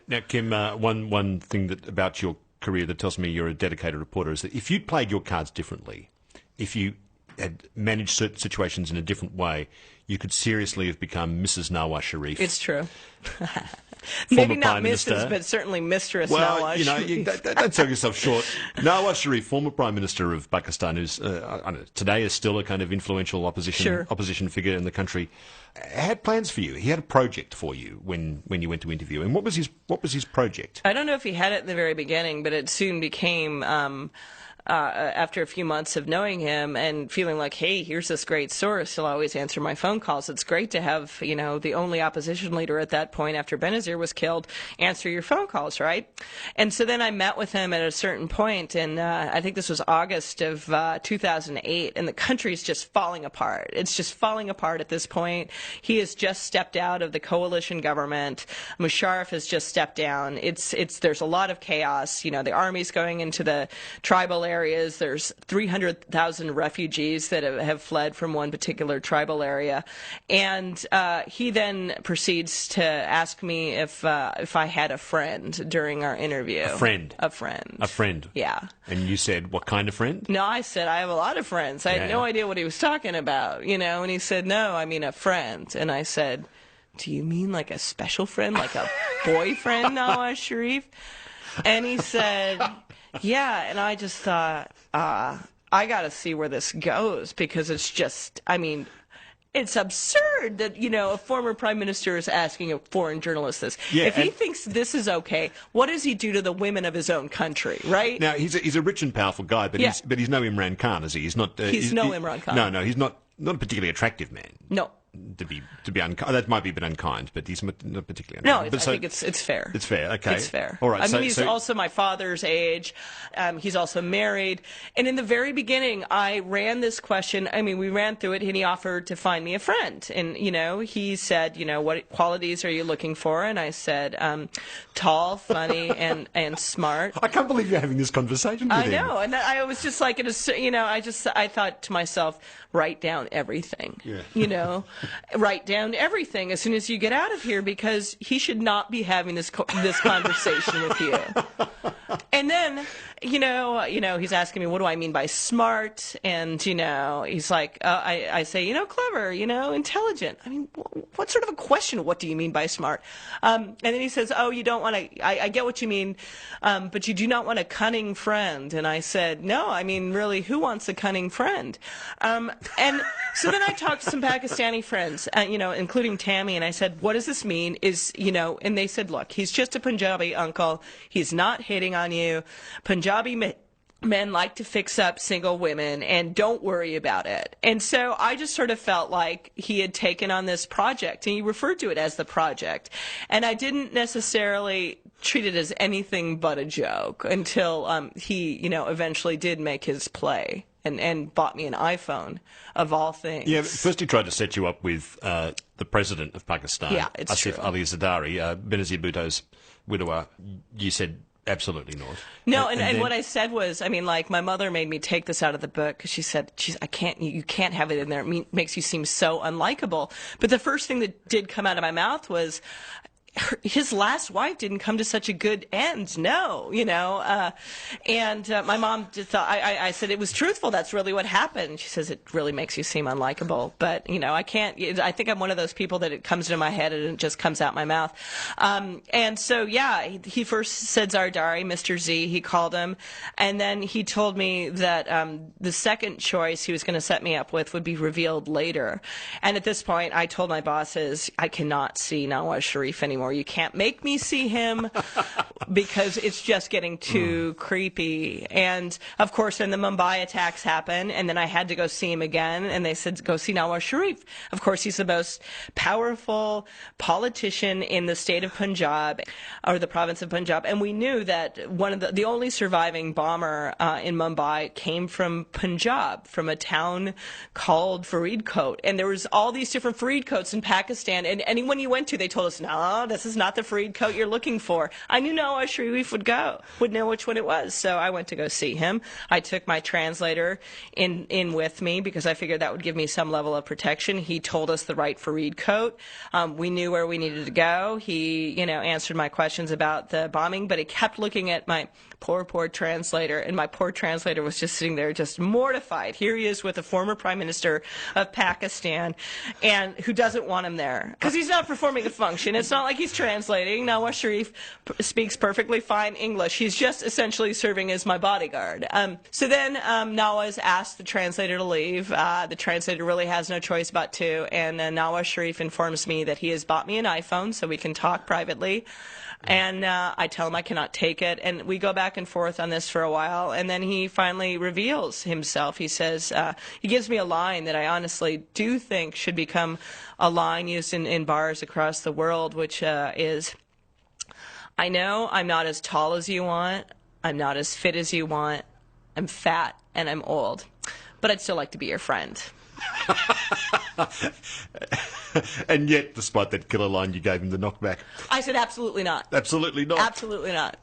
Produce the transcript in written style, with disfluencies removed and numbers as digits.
Now, Kim, one thing about your career that tells me you're a dedicated reporter is that if you'd played your cards differently, if you had managed certain situations in a different way, you could seriously have become Mrs. NawazSharif. It's true. Maybe not Mrs., but certainly Mistress Nawaz Sharif. Don't sell yourself short. Nawaz Sharif, former Prime Minister of Pakistan, who's I don't know, today is still a kind of influential opposition figure in the country, had plans for you. He had a project for you when you went to interview him. What was his project? I don't know if he had it in the very beginning, but it soon became. After a few months of knowing him and feeling like, hey, here's this great source, he'll always answer my phone calls. It's great to have, the only opposition leader at that point after Benazir was killed answer your phone calls, right? And so then I met with him at a certain point, and I think this was August of 2008, and the country's just falling apart. It's just falling apart at this point. He has just stepped out of the coalition government. Musharraf has just stepped down. There's a lot of chaos. The army's going into the tribal areas. There's 300,000 refugees that have fled from one particular tribal area. And he then proceeds to ask me if I had a friend during our interview. A friend? A friend. A friend? Yeah. And you said, what kind of friend? No, I said, I have a lot of friends. I had no idea what he was talking about, and he said, no, I mean a friend. And I said, do you mean like a special friend, like a boyfriend, Nawaz Sharif? And he said, yeah, and I just thought, I got to see where this goes, because it's just, it's absurd that, a former prime minister is asking a foreign journalist this. Yeah, if he thinks this is okay, what does he do to the women of his own country, right? Now, he's a rich and powerful guy, but he's no Imran Khan, is he? He's not. He's no Imran Khan. No, he's not a particularly attractive man. No. To be unkind. That might be a bit unkind, but he's not particularly unkind. No, I think it's fair. It's fair, okay. It's fair. All right. He's also my father's age. He's also married. And in the very beginning, I ran this question. We ran through it, and he offered to find me a friend. And, he said, what qualities are you looking for? And I said, tall, funny, and smart. I can't believe you're having this conversation with him. I know. And I was just like, I thought to myself, write down everything. Yeah. Write down everything as soon as you get out of here, because he should not be having this conversation with you. And then, he's asking me, what do I mean by smart? And, he's like, I say, clever, intelligent. What sort of a question? What do you mean by smart? And then he says, oh, you don't want to, I get what you mean, but you do not want a cunning friend. And I said, no, really, who wants a cunning friend? And so then I talked to some Pakistani friends, including Tammy, and I said, what does this mean? And they said, look, he's just a Punjabi uncle. He's not hitting on you. Punjabi men like to fix up single women, and don't worry about it. And so I just sort of felt like he had taken on this project, and he referred to it as the project. And I didn't necessarily treat it as anything but a joke until he, eventually did make his play. And bought me an iPhone, of all things. Yeah, first he tried to set you up with the president of Pakistan, Asif Ali Zardari, Benazir Bhutto's widower. You said absolutely not. No, and what I said was, my mother made me take this out of the book because she said, you can't have it in there. It makes you seem so unlikable. But the first thing that did come out of my mouth was, his last wife didn't come to such a good end. No, and my mom just thought, I said it was truthful. That's really what happened. She says, it really makes you seem unlikable. But, I can't, I think I'm one of those people that it comes into my head and it just comes out my mouth. And so, he first said Zardari, Mr. Z, he called him. And then he told me that the second choice he was going to set me up with would be revealed later. And at this point, I told my bosses, I cannot see Nawaz Sharif anymore. You can't make me see him because it's just getting too creepy. And, of course, then the Mumbai attacks happened, and then I had to go see him again, and they said, go see Nawaz Sharif. Of course, he's the most powerful politician in the state of Punjab, or the province of Punjab, and we knew that one of the only surviving bomber in Mumbai came from Punjab, from a town called Faridkot. And there was all these different Faridkots in Pakistan, and anyone you went to, they told us, no, this is not the Fareed coat you're looking for. I knew NawazSharif would know which one it was. So I went to go see him. I took my translator in with me because I figured that would give me some level of protection. He told us the right Fareed coat. We knew where we needed to go. He, answered my questions about the bombing, but he kept looking at my poor translator, and my poor translator was just sitting there just mortified. Here he is with the former Prime Minister of Pakistan, and who doesn't want him there because he's not performing a function. It's not like he's translating. NawazSharif speaks perfectly fine English. He's just essentially serving as my bodyguard. So then Nawaz asked the translator to leave. The translator really has no choice but to, and NawazSharif informs me that he has bought me an iPhone so we can talk privately. And I tell him I cannot take it, and we go back and forth on this for a while, and then he finally reveals himself. He says, he gives me a line that I honestly do think should become a line used in bars across the world, which is, I know I'm not as tall as you want, I'm not as fit as you want, I'm fat and I'm old, but I'd still like to be your friend. And yet, despite that killer line, you gave him the knockback. I said, absolutely not. Absolutely not. Absolutely not.